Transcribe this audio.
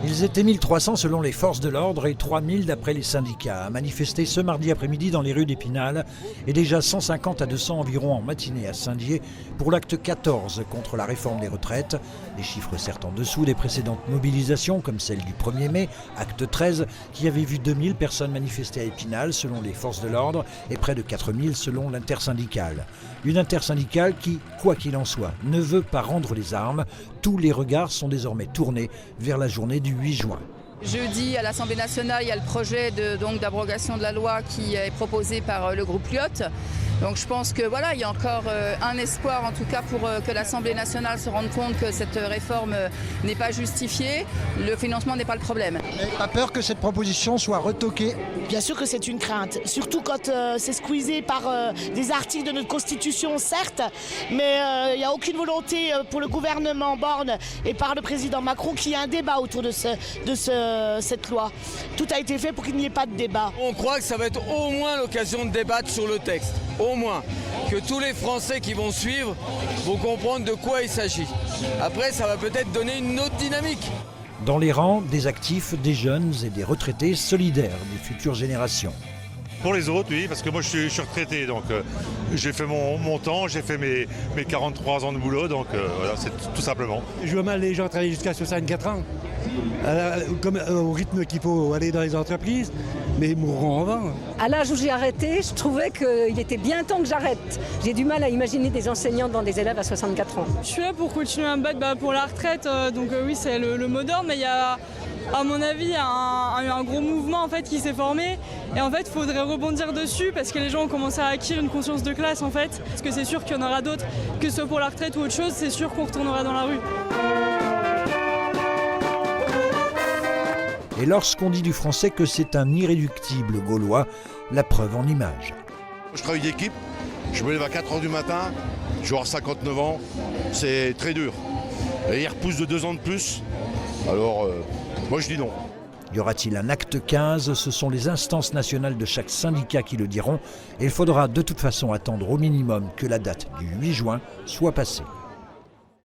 Ils étaient 1300 selon les forces de l'ordre et 3000 d'après les syndicats à manifester ce mardi après-midi dans les rues d'Épinal et déjà 150 à 200 environ en matinée à Saint-Dié pour l'acte 14 contre la réforme des retraites. Les chiffres certes en dessous des précédentes mobilisations comme celle du 1er mai, acte 13, qui avait vu 2000 personnes manifester à Épinal selon les forces de l'ordre et près de 4000 selon l'intersyndicale. Une intersyndicale qui, quoi qu'il en soit, ne veut pas rendre les armes. Tous les regards sont désormais tournés vers la journée du 8 juin. Jeudi, à l'Assemblée nationale, il y a le projet d'abrogation de la loi qui est proposé par le groupe Lyotte. Donc je pense que voilà, il y a encore un espoir en tout cas pour que l'Assemblée nationale se rende compte que cette réforme n'est pas justifiée. Le financement n'est pas le problème. Vous n'avez pas peur que cette proposition soit retoquée ? Bien sûr que c'est une crainte, surtout quand c'est squeezé par des articles de notre Constitution, certes, mais il n'y a aucune volonté pour le gouvernement Borne et par le président Macron qu'il y ait un débat autour de cette loi. Tout a été fait pour qu'il n'y ait pas de débat. On croit que ça va être au moins l'occasion de débattre sur le texte, au moins, que tous les Français qui vont suivre vont comprendre de quoi il s'agit. Après, ça va peut-être donner une autre dynamique. Dans les rangs, des actifs, des jeunes et des retraités solidaires des futures générations. Pour les autres, oui, parce que moi je suis retraité, donc j'ai fait mon temps, j'ai fait mes 43 ans de boulot, donc voilà, c'est tout simplement. Je vois mal les gens travailler jusqu'à 64 ans, au rythme qu'il faut aller dans les entreprises, mais ils mourront en vain. À l'âge où j'ai arrêté, je trouvais qu'il était bien temps que j'arrête. J'ai du mal à imaginer des enseignants dans des élèves à 64 ans. Je suis là pour continuer à me battre pour la retraite, donc oui, c'est le mot d'ordre, mais il y a... À mon avis, il y a un gros mouvement en fait, qui s'est formé et en fait il faudrait rebondir dessus parce que les gens ont commencé à acquérir une conscience de classe en fait. Parce que c'est sûr qu'il y en aura d'autres, que ce soit pour la retraite ou autre chose, c'est sûr qu'on retournera dans la rue. Et lorsqu'on dit du français que c'est un irréductible gaulois, la preuve en images. Je travaille d'équipe, je me lève à 4h du matin, je vais avoir 59 ans, c'est très dur. Et il repousse de 2 ans de plus, alors moi je dis non. Y aura-t-il un acte 15 ? Ce sont les instances nationales de chaque syndicat qui le diront. Et il faudra de toute façon attendre au minimum que la date du 8 juin soit passée.